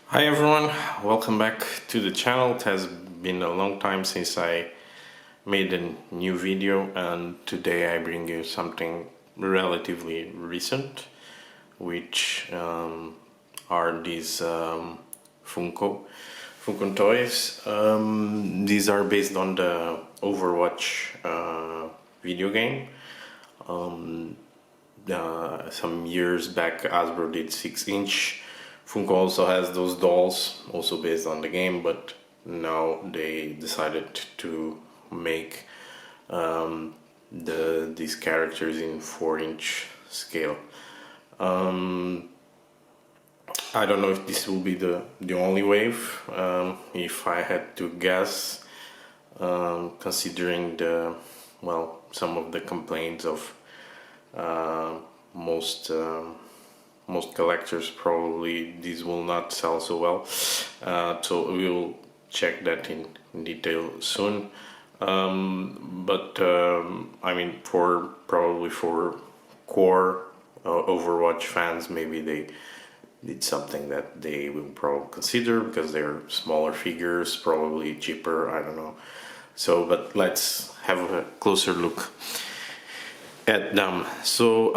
Hi everyone, welcome back to the channel. It has been a long time since I made a new video, and today I bring you something relatively recent, which are these Funko toys. These are based on the Overwatch video game. Some years back Hasbro did 6-inch. Funko also has those dolls, also based on the game, but now they decided to make these characters in 4-inch scale. I don't know if this will be the only wave. If I had to guess, considering some of the complaints of most collectors, probably these will not sell so well. So we'll check that in detail soon. I mean, for core Overwatch fans, maybe they did something that they will probably consider because they're smaller figures, probably cheaper. I don't know. So, but let's have a closer look at them. So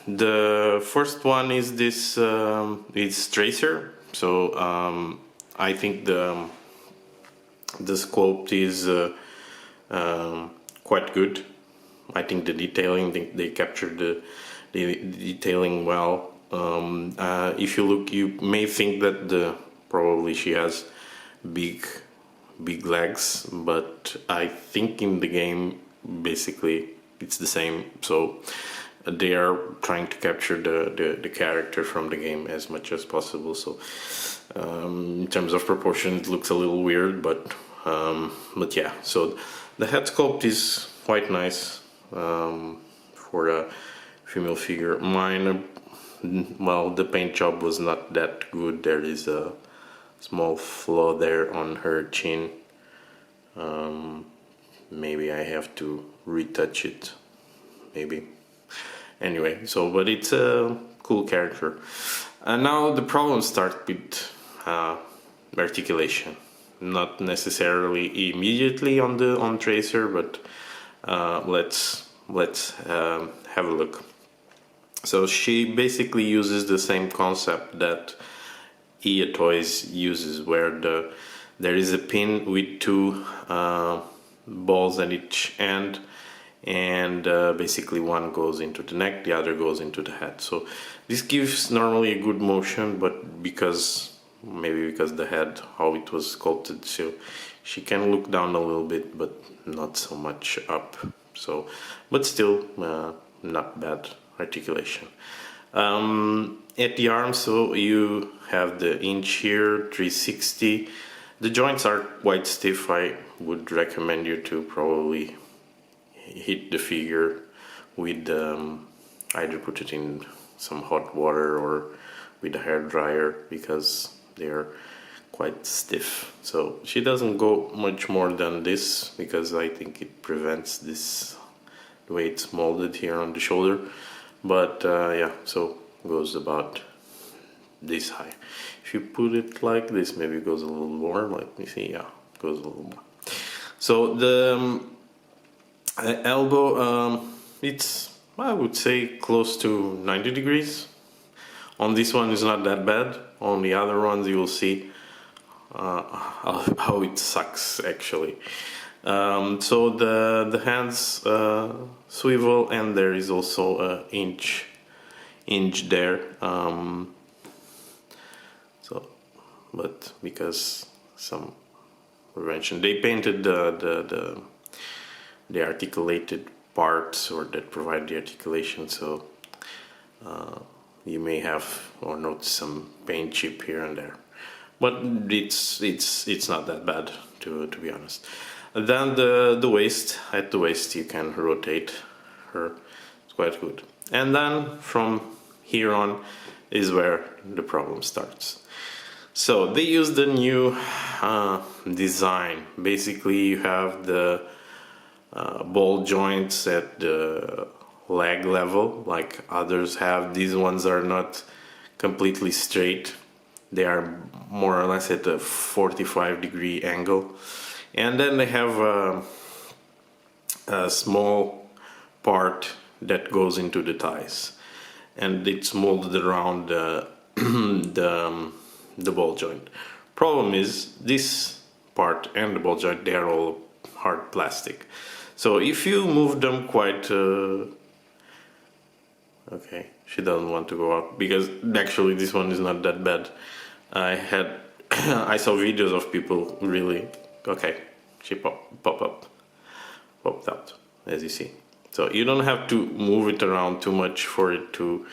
the first one is this is Tracer. So I think the sculpt is quite good. I think the detailing, they captured the detailing well. If you look, you may think that probably she has big legs, but I think in the game basically it's the same. So they are trying to capture the character from the game as much as possible. So in terms of proportion, it looks a little weird, but yeah. So the head sculpt is quite nice for a female figure. Mine, well, the paint job was not that good. There is a small flaw there on her chin. Maybe I have to retouch it. Maybe. Anyway, so but it's a cool character. And now the problems start with articulation. Not necessarily immediately on Tracer, but let's have a look. So she basically uses the same concept that EA Toys uses, where there is a pin with two balls at each end, and basically one goes into the neck, the other goes into the head. So this gives normally a good motion, but maybe because the head, how it was sculpted, so she can look down a little bit, but not so much up. So, but still not bad articulation. At the arm, so you have the inch here, 360. The joints are quite stiff. I would recommend you to probably hit the figure with either put it in some hot water or with a hair dryer, because they're quite stiff. So she doesn't go much more than this, because I think it prevents this, the way it's molded here on the shoulder. But yeah, so goes about this high. If you put it like this, maybe it goes a little more. Let me see. Yeah, it goes a little more. So the elbow, it's, I would say, close to 90 degrees. On this one is not that bad. On the other ones you will see how it sucks actually. So the hands swivel, and there is also a inch there. So, but because some prevention, they painted the articulated parts, or that provide the articulation. So you may have or notice some paint chip here and there, but it's not that bad, to be honest. And then the waist, at the waist you can rotate her. It's quite good. And then from here on is where the problem starts. So they use the new design. Basically you have the ball joints at the leg level like others have. These ones are not completely straight. They are more or less at a 45-degree angle, and then they have a small part that goes into the thighs, and it's molded around the ball joint. Problem is, this part and the ball joint, they are all hard plastic. So if you move them quite okay, she doesn't want to go out because actually this one is not that bad. I saw videos of people really, okay, she popped out, as you see. So you don't have to move it around too much for it to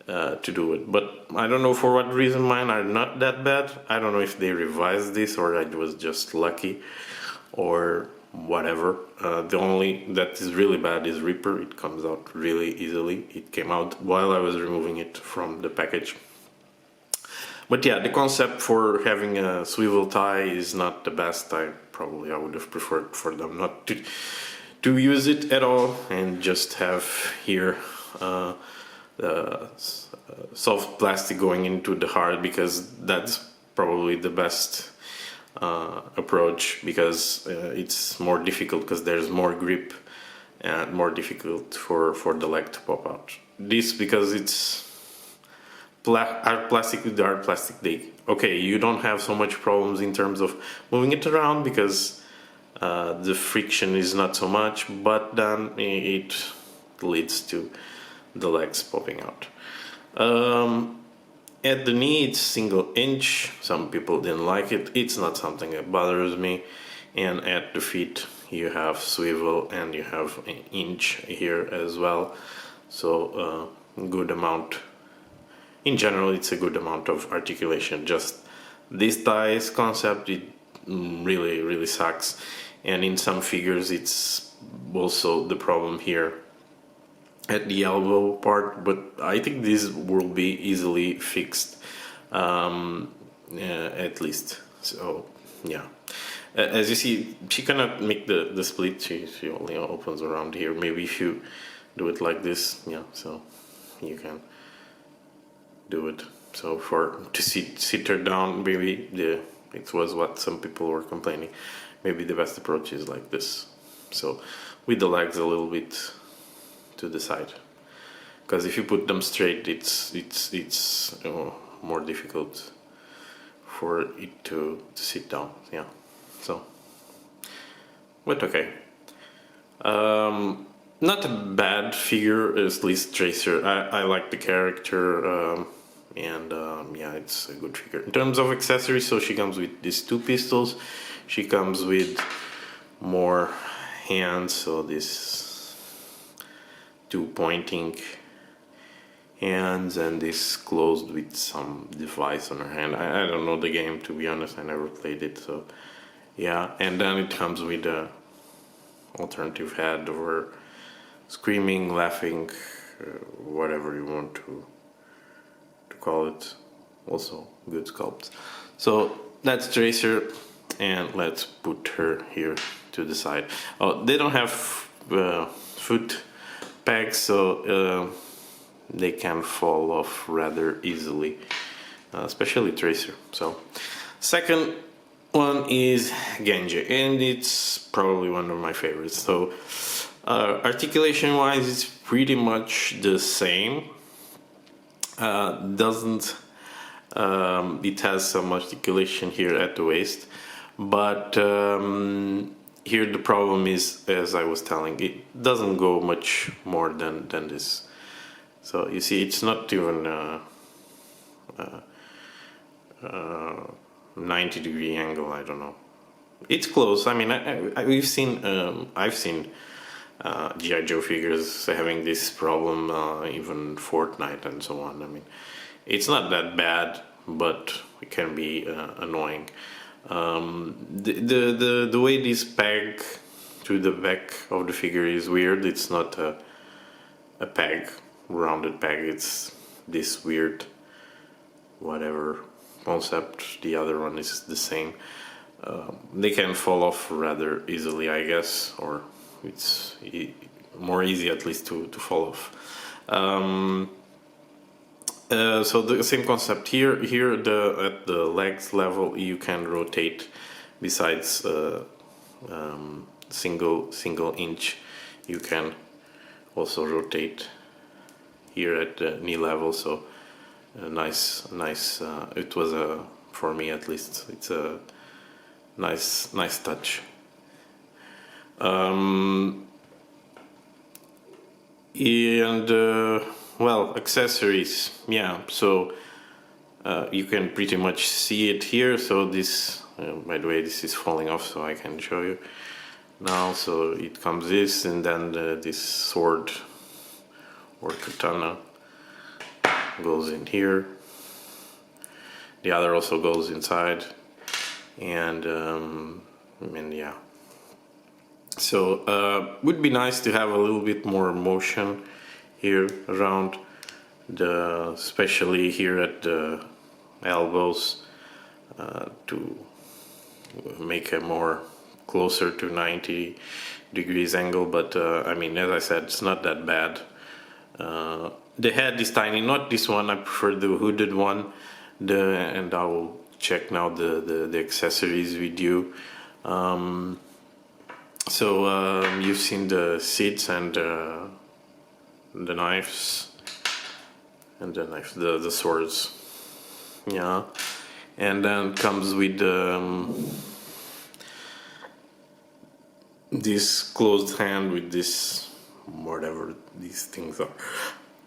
do it. But I don't know for what reason mine are not that bad. I don't know if they revised this or I was just lucky or whatever. The only that is really bad is Reaper. It comes out really easily. It came out while I was removing it from the package. But yeah, the concept for having a swivel tie is not the best. I would have preferred for them not to use it at all and just have here the soft plastic going into the hard, because that's probably the best approach, because it's more difficult because there's more grip and more difficult for the leg to pop out. This, because it's hard plastic with hard plastic, you don't have so much problems in terms of moving it around because the friction is not so much, but then it leads to the legs popping out. At the knee it's single inch. Some people didn't like it. It's not something that bothers me. And at the feet you have swivel and you have an inch here as well. So good amount. In general, it's a good amount of articulation. Just this thighs concept, it really sucks. And in some figures it's also the problem here at the elbow part, but I think this will be easily fixed, at least. So yeah, as you see, she cannot make the split. She only opens around here. Maybe if you do it like this, yeah, so you can do it. So to sit her down, maybe it was what some people were complaining. Maybe the best approach is like this. So with the legs a little bit to the side, because if you put them straight, it's more difficult for it to sit down. Yeah. So, but okay. Not a bad figure, at least Tracer. I like the character, and yeah, it's a good figure. In terms of accessories, so she comes with these two pistols. She comes with more hands, so this two pointing hands, and this closed with some device on her hand. I don't know the game, to be honest. I never played it, so yeah. And then it comes with a alternative head, or screaming, laughing, whatever you want to call it. Also good sculpt. So that's Tracer, and let's put her here to the side. Oh, they don't have foot pegs, so they can fall off rather easily, especially Tracer. So second one is Genji, and it's probably one of my favorites. So articulation wise, it's pretty much the same. It has some articulation here at the waist, but here the problem is, as I was telling, it doesn't go much more than this. So you see, it's not even 90-degree angle. I don't know. It's close. I mean, I've seen G.I. Joe figures having this problem, even Fortnite and so on. I mean, it's not that bad, but it can be annoying. The way this peg to the back of the figure is weird. It's not a peg, rounded peg. It's this weird whatever concept. The other one is the same. They can fall off rather easily, I guess, or it's more easy at least to fall off. So the same concept here. Here, at the legs level, you can rotate. Besides single inch, you can also rotate here at the knee level. So nice. It was for me at least. It's a nice touch. And well, accessories, yeah, so you can pretty much see it here. So this, by the way, this is falling off, so I can show you now. So it comes this, and then this sword or katana goes in here. The other also goes inside, and yeah. So would be nice to have a little bit more motion here around especially here at the elbows, to make a more closer to 90 degrees angle. But I mean, as I said, it's not that bad. The head is tiny, not this one. I prefer the hooded one. And I will check now the accessories with you. So you've seen the seats and the knives and the swords, yeah, and then comes with this closed hand with this, whatever these things are,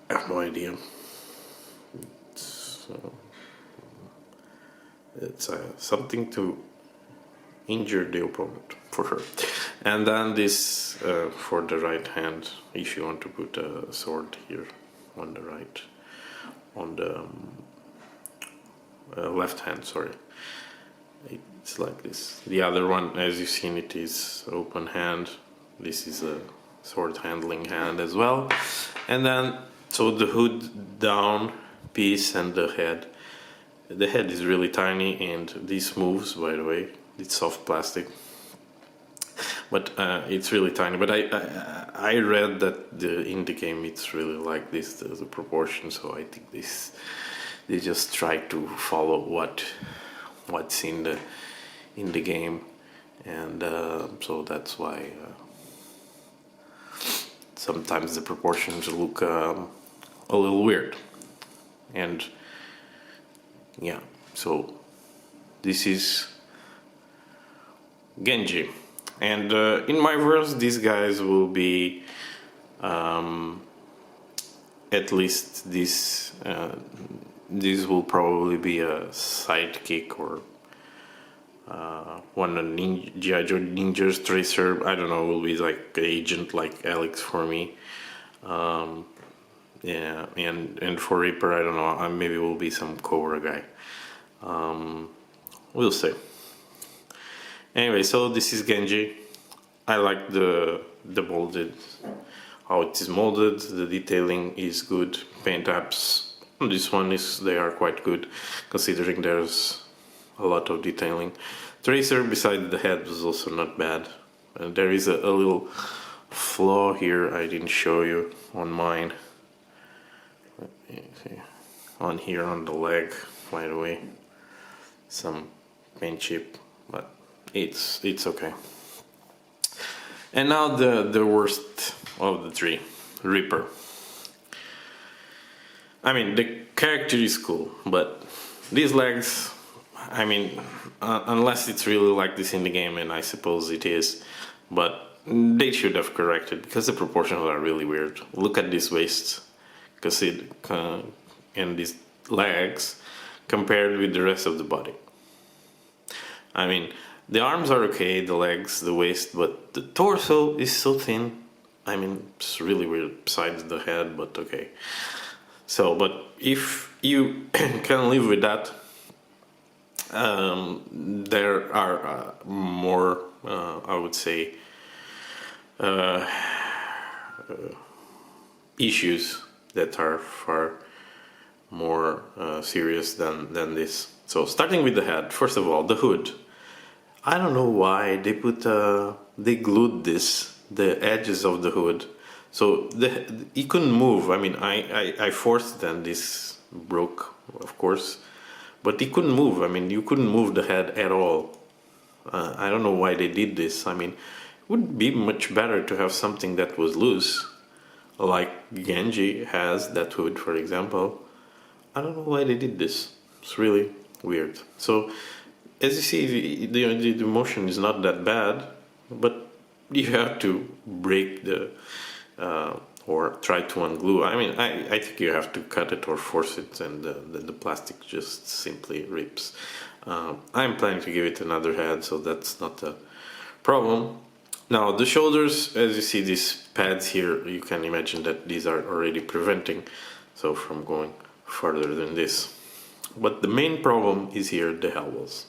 I have no idea. It's something to injure the opponent, for sure. And then this for the right hand, if you want to put a sword here on the right, on the left hand, sorry. It's like this. The other one, as you've seen, it is open hand. This is a sword handling hand as well. And then, so the hood down piece and the head. The head is really tiny, and this moves, by the way. It's soft plastic, but it's really tiny. But I read that in the game it's really like this, the proportion. So I think they just try to follow what's in the game, and so that's why sometimes the proportions look a little weird. And yeah, so this is Genji, and in my verse these guys will be at least this will probably be a sidekick or one of Ninja's Tracer. I don't know, will be like an agent like Alex for me. Yeah, and for Reaper, I don't know, maybe will be some Cobra guy. We'll see. Anyway, so this is Genji. I like the molded, how it is molded. The detailing is good. Paint apps on this one they are quite good, considering there's a lot of detailing. Tracer beside the head was also not bad. And there is a little flaw here I didn't show you on mine. On here on the leg, by the way, some paint chip, but it's okay. And now the worst of the three, Reaper. I mean, the character is cool, but these legs, I mean, unless it's really like this in the game, and I suppose it is, but they should have corrected, because the proportions are really weird. Look at this waist, because and these legs compared with the rest of the body. I mean, the arms are okay, the legs, the waist, but the torso is so thin. I mean, it's really weird besides the head, but okay. So, but if you can live with that, there are more, I would say, issues that are far more serious than this. So starting with the head, first of all, the hood. I don't know why they glued the edges of the hood, so he couldn't move. I mean, I forced then this broke, of course, but he couldn't move. I mean, you couldn't move the head at all. I don't know why they did this. I mean, it would be much better to have something that was loose, like Genji has that hood, for example. I don't know why they did this. It's really weird. So, as you see, the motion is not that bad, but you have to break the or try to unglue. I mean, I think you have to cut it or force it, and the plastic just simply rips. I'm planning to give it another head, so that's not a problem. Now the shoulders, as you see these pads here, you can imagine that these are already preventing so from going further than this. But the main problem is here, the elbows.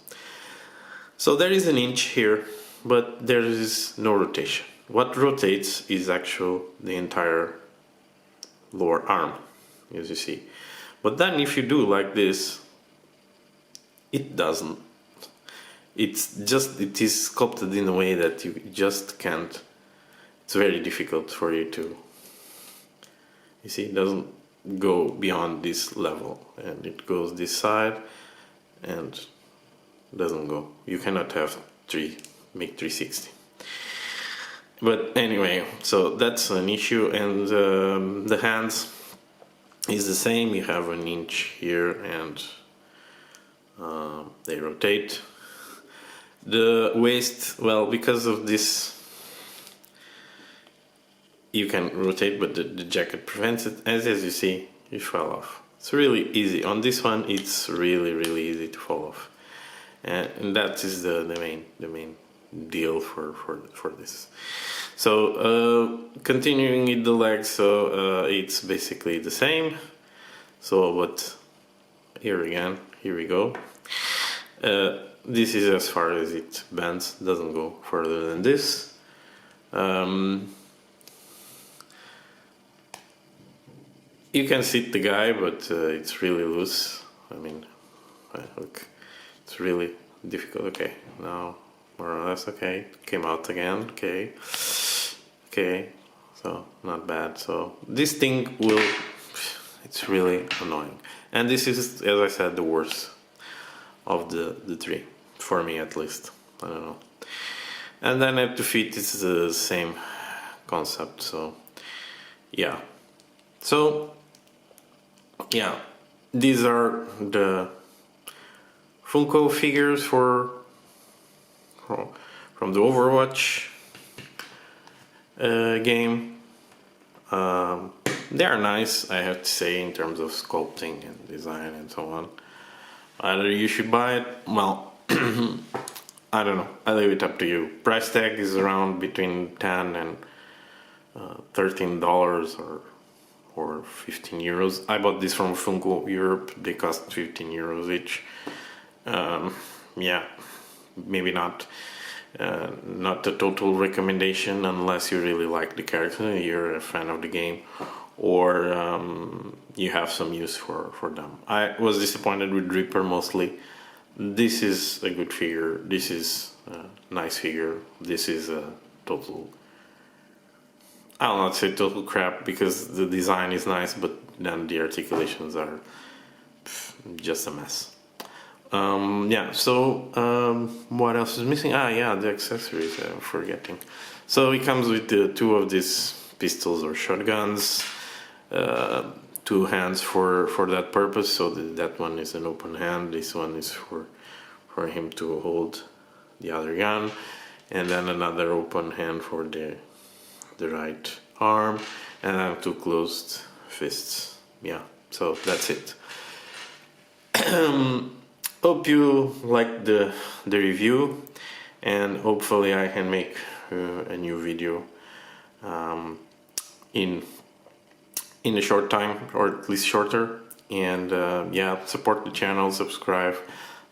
So there is an inch here, but there is no rotation. What rotates is actually the entire lower arm, as you see. But then if you do like this, it doesn't. It is sculpted in a way that you just can't. It's very difficult for you to, you see, it doesn't go beyond this level, and it goes this side and doesn't go. You cannot have make 360. But anyway, so that's an issue. And the hands is the same. You have an inch here, and they rotate. The waist, well, because of this, you can rotate, but the jacket prevents it. As you see, you fall off. It's really easy. On this one, it's really easy to fall off, and that is the main deal for this. So continuing with the legs, so it's basically the same. So, but here we go. This is as far as it bends, doesn't go further than this. You can sit the guy, but it's really loose. I mean, look, it's really difficult. Okay, now more or less okay. Came out again. Okay, so not bad. So this thing will, it's really annoying, and this is, as I said, the worst of the three, for me at least. I don't know. And then at the feet, it's the same concept. So yeah. So yeah, these are the Funko figures from the Overwatch game. They are nice, I have to say, in terms of sculpting and design and so on. Either you should buy it, well, I don't know, I leave it up to you. Price tag is around between $10 and $13 or 15 euros. I bought this from Funko Europe, they cost 15 euros each. Yeah, maybe not a total recommendation unless you really like the character, you're a fan of the game, or you have some use for them. I was disappointed with Reaper mostly. This is a good figure, this is a nice figure, this is a total, I'll not say total crap because the design is nice, but then the articulations are just a mess. Yeah, so what else is missing? Ah, yeah, the accessories, I'm forgetting. So it comes with two of these pistols or shotguns, two hands for that purpose. So that one is an open hand, this one is for him to hold the other gun, and then another open hand for the right arm, and then two closed fists. Yeah, so that's it. Hope you liked the review, and hopefully I can make a new video in a short time, or at least shorter. And yeah, support the channel, subscribe,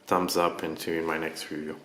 thumbs up, and see you in my next review.